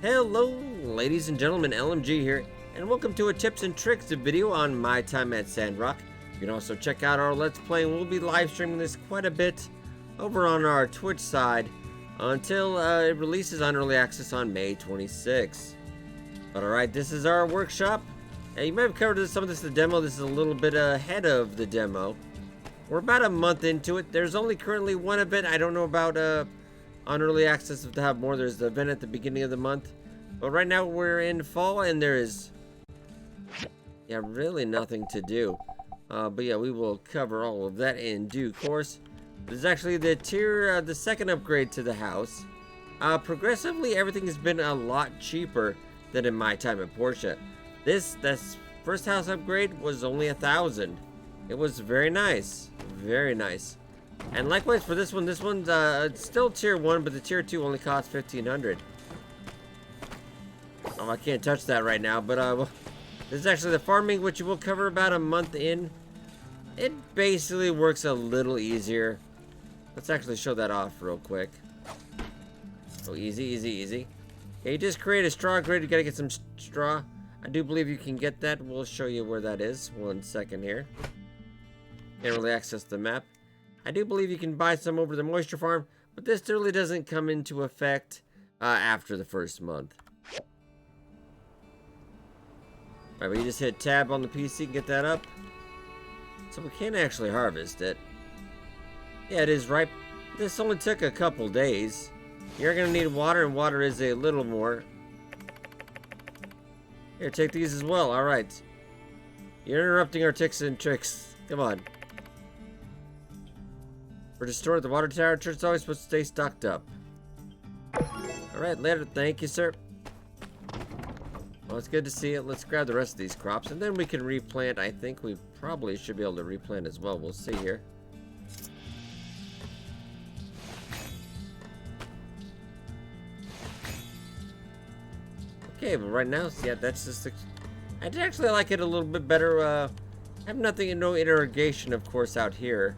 Hello, ladies and gentlemen, LMG here, and welcome to a tips and tricks video on my Time at Sandrock. You can also check out our Let's Play, and we'll be live streaming this quite a bit over on our Twitch side until it releases on early access on May 26th. But alright, this is our workshop. You might have covered some of this in the demo. This is a little bit ahead of the demo. We're about a month into it. There's only currently one event. I don't know about on early access if they have more. There's the event at the beginning of the month, but right now we're in fall and there is really nothing to do. But yeah, we will cover all of that in due course. There's actually the tier, the second upgrade to the house. Progressively, everything has been a lot cheaper than in my time at Porsche. This first house upgrade was only 1,000. It was very nice, very nice. And likewise for this one's it's still tier 1, but the tier 2 only costs 1,500. Oh, I can't touch that right now, but this is actually the farming, which we'll cover about a month in. It basically works a little easier. Let's actually show that off real quick. Oh, easy, easy, easy. Yeah, you just create a straw grid. You gotta get some straw. I do believe you can get that. We'll show you where that is. 1 second here. Can't really access the map. I do believe you can buy some over the moisture farm, but this really doesn't come into effect after the first month. Alright, but you just hit tab on the PC and get that up. So we can actually harvest it. Yeah, it is ripe. This only took a couple days. You're going to need water, and water is a little more. Here, take these as well. Alright. You're interrupting our tips and tricks. Come on. For to store the water tower, it's always supposed to stay stocked up. Alright, later. Thank you, sir. Well, it's good to see it. Let's grab the rest of these crops, and then we can replant. I think we probably should be able to replant as well. We'll see here. Okay, but right now, yeah, that's just... I actually like it a little bit better. I have nothing, no irrigation, of course, out here.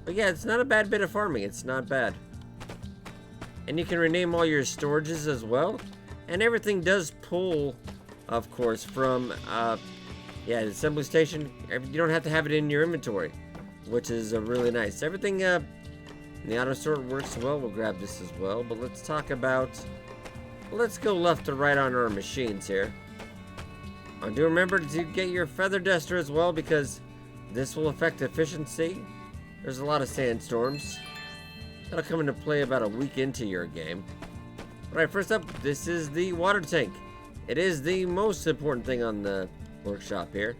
But yeah, it's not a bad bit of farming. It's not bad. And you can rename all your storages as well. And everything does pull, of course, from, the assembly station. You don't have to have it in your inventory, which is really nice. Everything in the auto sort works well. We'll grab this as well. But let's talk about... Let's go left to right on our machines here. Do remember to get your feather duster as well, because this will affect efficiency. There's a lot of sandstorms. That'll come into play about a week into your game. Alright, first up, this is the water tank. It is the most important thing on the workshop here.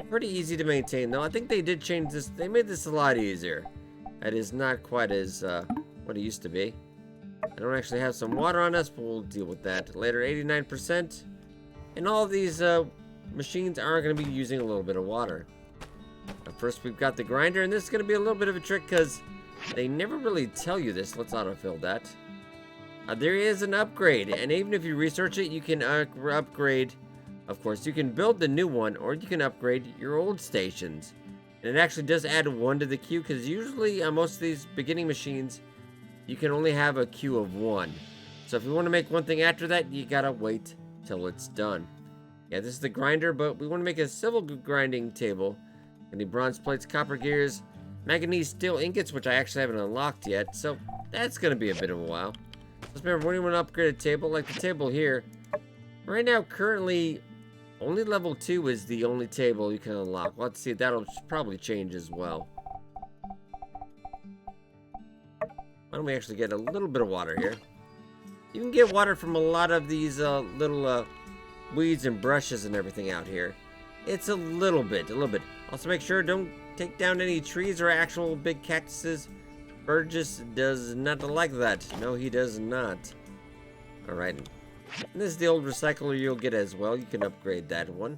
Pretty easy to maintain, though. I think they did change this. They made this a lot easier. It is not quite as what it used to be. I don't actually have some water on us, but we'll deal with that later. 89%. And all of these machines are going to be using a little bit of water. First, we've got the grinder, and this is going to be a little bit of a trick because they never really tell you this. Let's autofill that. There is an upgrade, and even if you research it, you can upgrade. Of course, you can build the new one, or you can upgrade your old stations. And it actually does add 1 to the queue, because usually on most of these beginning machines, you can only have a queue of 1. So if you want to make one thing after that, you gotta wait till it's done. Yeah, this is the grinder, but we want to make a civil grinding table. We need bronze plates, copper gears, manganese steel ingots, which I actually haven't unlocked yet, so that's going to be a bit of a while. Let's remember, when you want to upgrade a table, like the table here, right now, currently, only level 2 is the only table you can unlock. Let's see, that'll probably change as well. Why don't we actually get a little bit of water here? You can get water from a lot of these little weeds and brushes and everything out here. It's a little bit. Also make sure don't take down any trees or actual big cactuses. Burgess does not like that. No, he does not. Alright. And this is the old recycler you'll get as well. You can upgrade that one.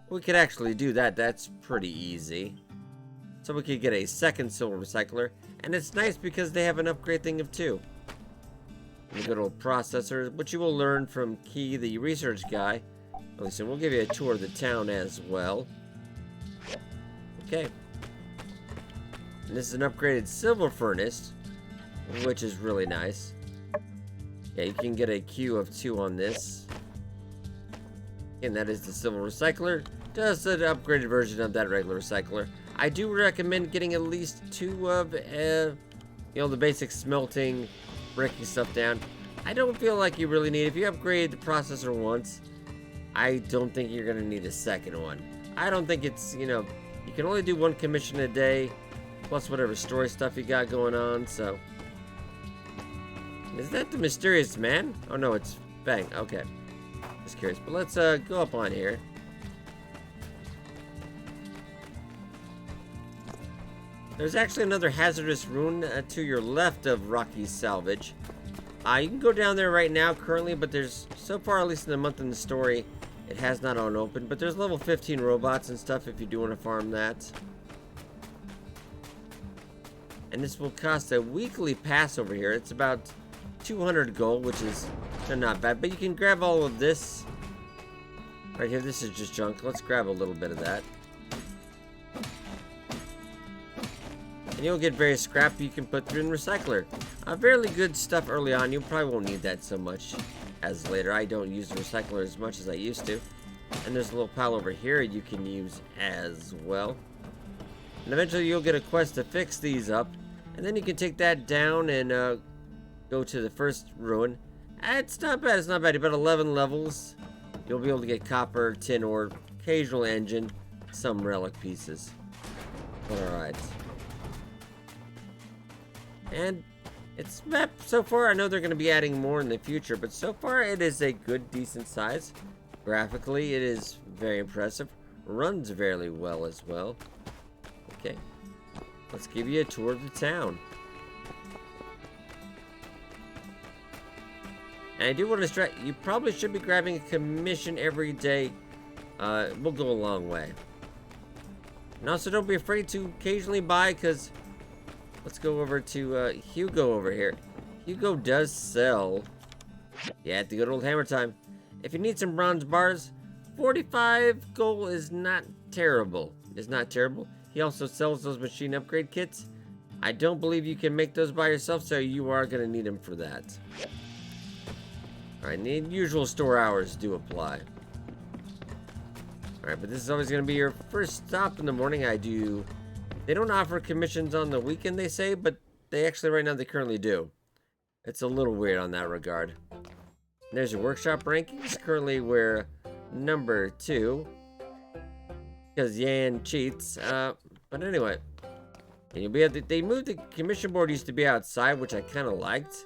We could actually do that. That's pretty easy. So we could get a second silver recycler. And it's nice because they have an upgrade thing of 2. The good old processor, which you will learn from Key, the research guy. Listen, we'll give you a tour of the town as well. Okay. And this is an upgraded silver furnace, which is really nice. Yeah, you can get a queue of 2 on this. And that is the silver recycler. Just an upgraded version of that regular recycler. I do recommend getting at least 2 of, you know, the basic smelting, breaking stuff down. I don't feel like you really need, if you upgrade the processor once, I don't think you're gonna need a second one. I don't think it's, you know, you can only do 1 commission a day, plus whatever story stuff you got going on, so. Is that the mysterious man? Oh no, it's Fang, okay. Just curious, but let's go up on here. There's actually another hazardous ruin to your left of Rocky's Salvage. You can go down there right now currently, but there's, so far at least in the month in the story, it has not on open, but there's level 15 robots and stuff if you do want to farm that. And this will cost a weekly pass over here. It's about 200 gold, which is not bad, but you can grab all of this. Right here, this is just junk. Let's grab a little bit of that. And you'll get various scrap you can put through in recycler. Fairly good stuff early on. You probably won't need that so much as later. I don't use the recycler as much as I used to. And there's a little pile over here you can use as well. And eventually you'll get a quest to fix these up. And then you can take that down and go to the first ruin. It's not bad, it's not bad. About 11 levels. You'll be able to get copper, tin ore, occasional engine, some relic pieces. Alright. And it's so far, I know they're going to be adding more in the future, but so far it is a good, decent size. Graphically, it is very impressive. Runs fairly well as well. Okay. Let's give you a tour of the town. And I do want to stress, you probably should be grabbing a commission every day. Will go a long way. And also don't be afraid to occasionally buy, because let's go over to Hugo over here. Hugo does sell, yeah, at the good old hammer time. If you need some bronze bars, 45 gold is not terrible. It's not terrible. He also sells those machine upgrade kits. I don't believe you can make those by yourself, so you are going to need them for that. Alright, the usual store hours do apply. Alright, but this is always going to be your first stop in the morning. They don't offer commissions on the weekend, they say, but they actually, right now, they currently do. It's a little weird on that regard. And there's your workshop rankings. Currently, we're number 2. Because Yan cheats. But anyway. And you'll be able to, they moved the commission board, used to be outside, which I kind of liked.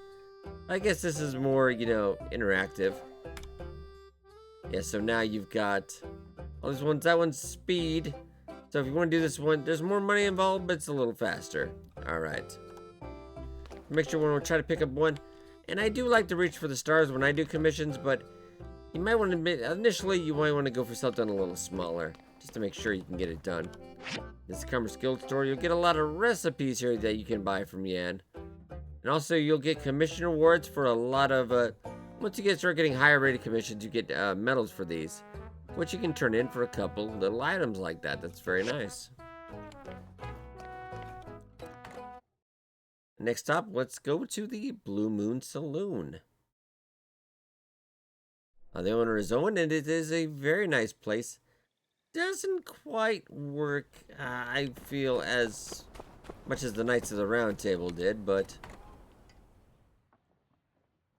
I guess this is more, you know, interactive. Yeah, so now you've got all these ones. That one's speed. So if you want to do this one, there's more money involved, but it's a little faster. Alright. Make sure when we try to pick up one. And I do like to reach for the stars when I do commissions, but you might want to, initially, you might want to go for something a little smaller, just to make sure you can get it done. This Commerce Guild store, you'll get a lot of recipes here that you can buy from Yan. And also, you'll get commission rewards for a lot of, once you start getting higher rated commissions, you get medals for these, which you can turn in for a couple little items like that. That's very nice. Next up, let's go to the Blue Moon Saloon. The owner is Owen, and it is a very nice place. Doesn't quite work, I feel, as much as the Knights of the Round Table did, but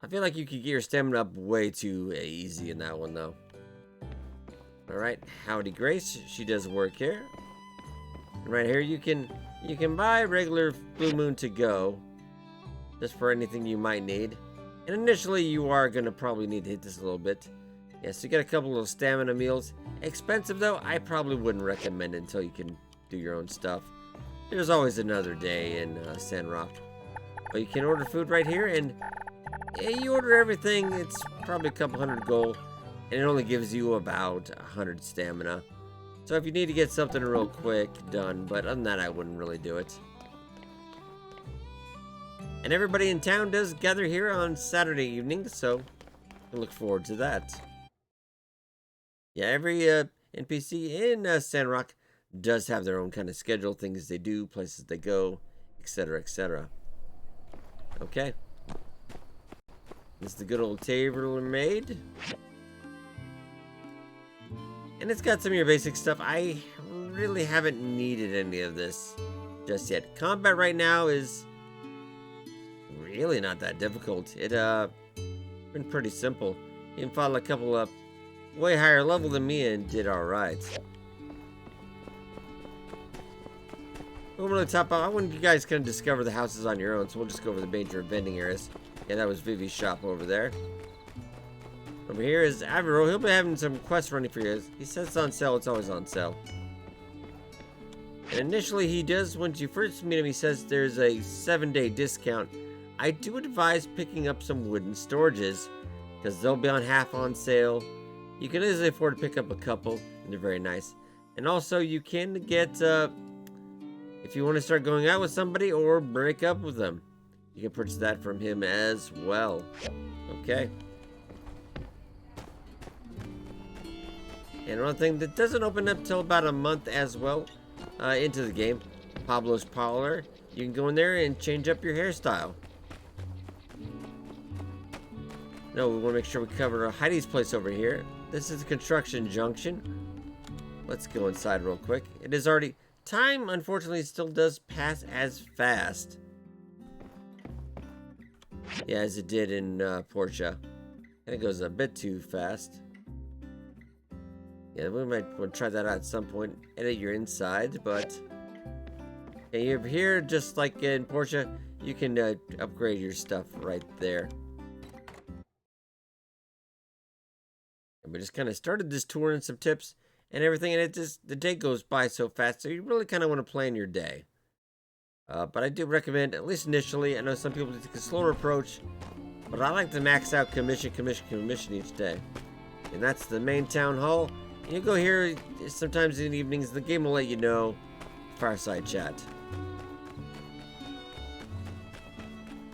I feel like you could get your stamina up way too easy in that one, though. Alright, Howdy Grace, she does work here. And right here you can buy regular Blue Moon to go, just for anything you might need. And initially you are going to probably need to hit this a little bit. Yeah, so you get a couple of stamina meals. Expensive though, I probably wouldn't recommend it until you can do your own stuff. There's always another day in Sandrock. But you can order food right here, and yeah, you order everything, it's probably a couple hundred gold. And it only gives you about 100 stamina. So if you need to get something real quick, done. But other than that, I wouldn't really do it. And everybody in town does gather here on Saturday evening, so I look forward to that. Yeah, every NPC in Sandrock does have their own kind of schedule, things they do, places they go, etc., etc. Okay. This is the good old tailor-made. And it's got some of your basic stuff. I really haven't needed any of this just yet. Combat right now is really not that difficult. It been pretty simple. You can fought a couple up way higher level than me and did alright. Over to the top, I want you guys kind of discover the houses on your own, so we'll just go over the major vending areas. Yeah, that was Vivi's shop over there. Over here is Avero. He'll be having some quests running for you. He says it's on sale. It's always on sale. And initially he does, once you first meet him, he says there's a 7-day discount. I do advise picking up some wooden storages, because they'll be on half on sale. You can easily afford to pick up a couple, and they're very nice. And also you can get, if you want to start going out with somebody or break up with them, you can purchase that from him as well. Okay. And one thing that doesn't open up till about a month as well into the game, Pablo's Parlor. You can go in there and change up your hairstyle. No, we want to make sure we cover Heidi's place over here. This is the construction junction. Let's go inside real quick. It is already... Time, unfortunately, still does pass as fast. Yeah, as it did in Portia. And it goes a bit too fast. Yeah, we might want to try that out at some point. Edit your inside, but... Yeah, you're here, just like in Portia, you can upgrade your stuff right there. And we just kind of started this tour and some tips and everything, and it just, the day goes by so fast, so you really kind of want to plan your day. But I do recommend, at least initially, I know some people take a slower approach, but I like to max out commission each day. And that's the main town hall. You go here sometimes in the evenings, the game will let you know. Fireside chat.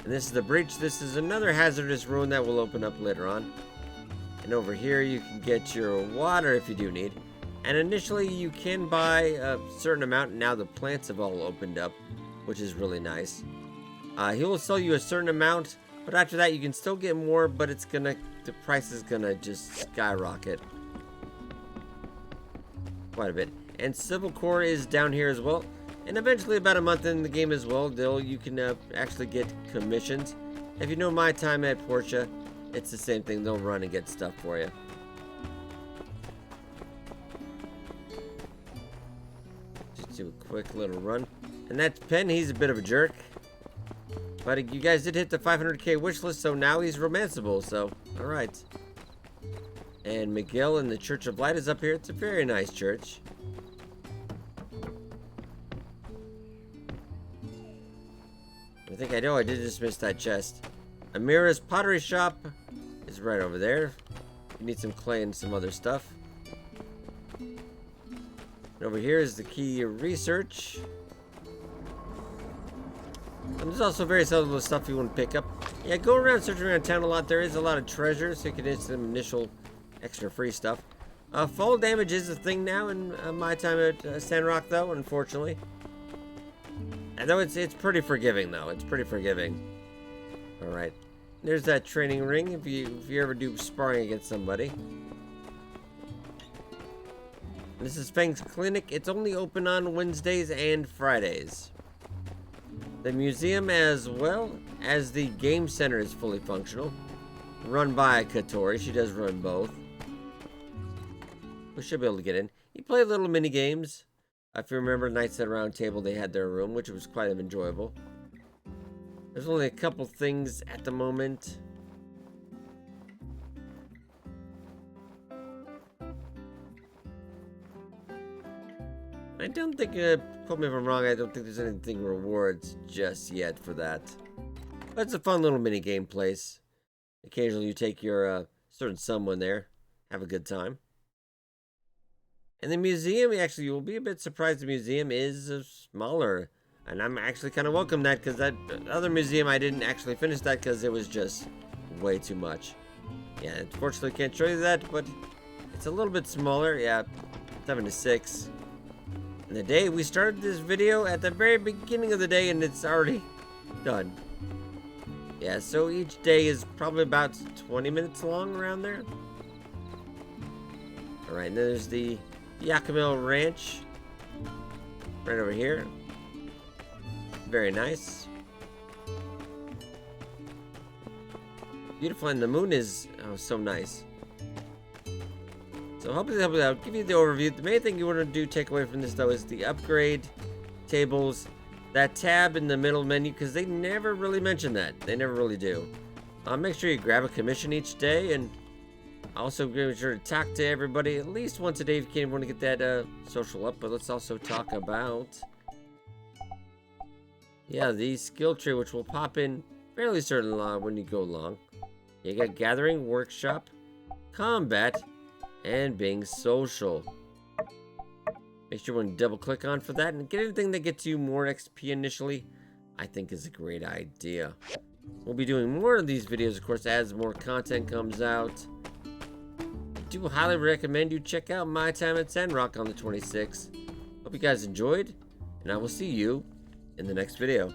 And this is the breach. This is another hazardous ruin that will open up later on. And over here you can get your water if you do need. And initially you can buy a certain amount. Now the plants have all opened up, which is really nice. He will sell you a certain amount, but after that you can still get more, but it's gonna, the price is gonna just skyrocket quite a bit. And Civil Core is down here as well. And eventually, about a month in the game as well, you can actually get commissions. If you know my time at Portia, it's the same thing. They'll run and get stuff for you. Just do a quick little run. And that's Penn. He's a bit of a jerk. But you guys did hit the 500k wish list, so now he's romanceable. So, alright. And Miguel in the Church of Light is up here. It's a very nice church. I think I know I did just miss that chest. Amira's pottery shop is right over there. You need some clay and some other stuff. And over here is the key research. And there's also various other stuff you want to pick up. Yeah, go around searching around town a lot. There is a lot of treasures, so you can get some initial extra free stuff. Fall damage is a thing now in my time at Sandrock, though, unfortunately. And though it's pretty forgiving, though. It's pretty forgiving. Alright. There's that training ring if you ever do sparring against somebody. This is Fangs Clinic. It's only open on Wednesdays and Fridays. The museum, as well as the game center, is fully functional. Run by Katori. She does run both. We should be able to get in. You play little mini games. If you remember Knights at Round Table, they had their room, which was quite enjoyable. There's only a couple things at the moment. I don't think, quote me if I'm wrong, I don't think there's anything rewards just yet for that. But it's a fun little mini game place. Occasionally you take your certain someone there, have a good time. And the museum, actually, you will be a bit surprised the museum is smaller. And I'm actually kind of welcome that, because that other museum, I didn't actually finish that because it was just way too much. Yeah, unfortunately can't show you that, but it's a little bit smaller. Yeah, 7 to 6. And the day we started this video at the very beginning of the day, and it's already done. Yeah, so each day is probably about 20 minutes long around there. Alright, and then there's the Yakima Ranch. Right over here. Very nice. Beautiful, and the moon is so nice. So hopefully I'll give you the overview. The main thing you want to do take away from this though is the upgrade tables, that tab in the middle menu, because they never really mention that. They never really do. Make sure you grab a commission each day, and also make sure to talk to everybody at least once a day if you can want to get that social up. But let's also talk about the skill tree, which will pop in fairly certain when you go along. You got gathering, workshop, combat, and being social. Make sure you double click on for that and get anything that gets you more XP initially. I think is a great idea. We'll be doing more of these videos, of course, as more content comes out. I do highly recommend you check out my time at Sandrock on the 26th. Hope you guys enjoyed, and I will see you in the next video.